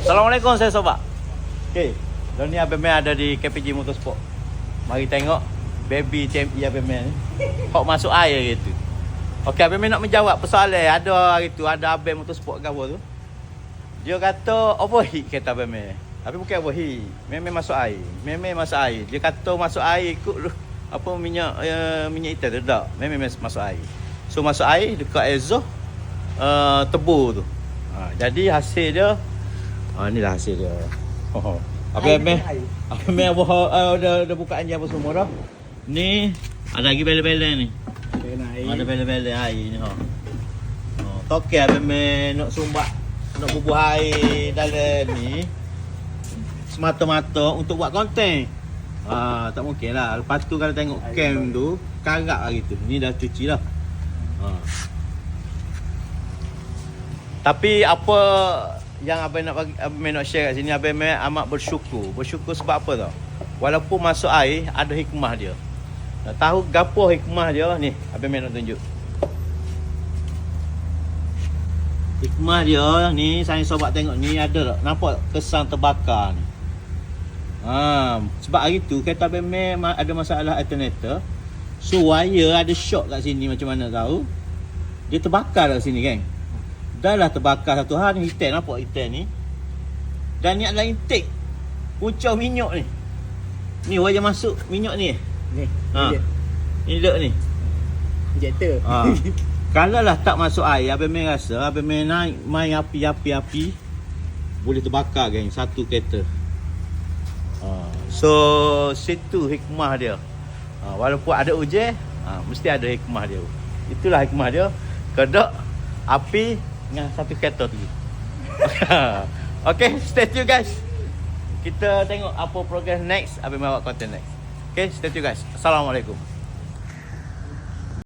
Assalamualaikum saya sobat. Okey, hari ni Abang Man ada di KPG Motorsport. Mari tengok baby TME Abang Man ni. Hok masuk air gitu. Okey, Abang Man nak menjawab persoalan ada hari tu ada Abang Motorsport ke apa tu. Dia kata overheat kata Abang Man. Tapi bukan overheat. Memang masuk air. Memang masuk air. Dia kata masuk air ikut apa minyak hitam tu tak. Memang masuk air. So masuk air dekat exhaust tebu tu. Jadi hasil dia inilah hasil dia. Abang Man dah bukaan je apa semua dah. Ni ada lagi bela-bela ni. Ada bela-bela air ni Tokek Abang Man nak sumbat, nak bubuh air dalam ni semata-mata untuk buat konten. Tak mungkin lah. Lepas tu kalau tengok cam tu karak lah gitu. Ni dah cuci lah. Tapi apa yang Abang nak share kat sini, Abang amat bersyukur. Bersyukur sebab apa tau? Walaupun masuk air, ada hikmah dia. Nak tahu gapo hikmah dia ni, Abang nak tunjuk. Hikmah dia ni, saya sobat tengok ni ada tak? Nampak kesan terbakar ni. Sebab hari tu kereta Abang ada masalah alternator. So wire ada shock kat sini, macam mana tahu? Dia terbakar kat sini kan. Dah lah terbakar satu hari. Hitam, nampak hitam ni. Dan ni adalah intake pucau minyak ni. Ni wajah masuk minyak ni. Ni Ni dek ni injektor. Kalau lah tak masuk air, Abang Man rasa Abang Man naik main api boleh terbakar geng satu kereta. So situ hikmah dia. Walaupun ada hujan, mesti ada hikmah dia. Itulah hikmah dia. Kedok api dengan satu kereta tu. Okay, stay tune guys. Kita tengok apa progress next. Abang Man buat content next. Okay, stay tune guys. Assalamualaikum.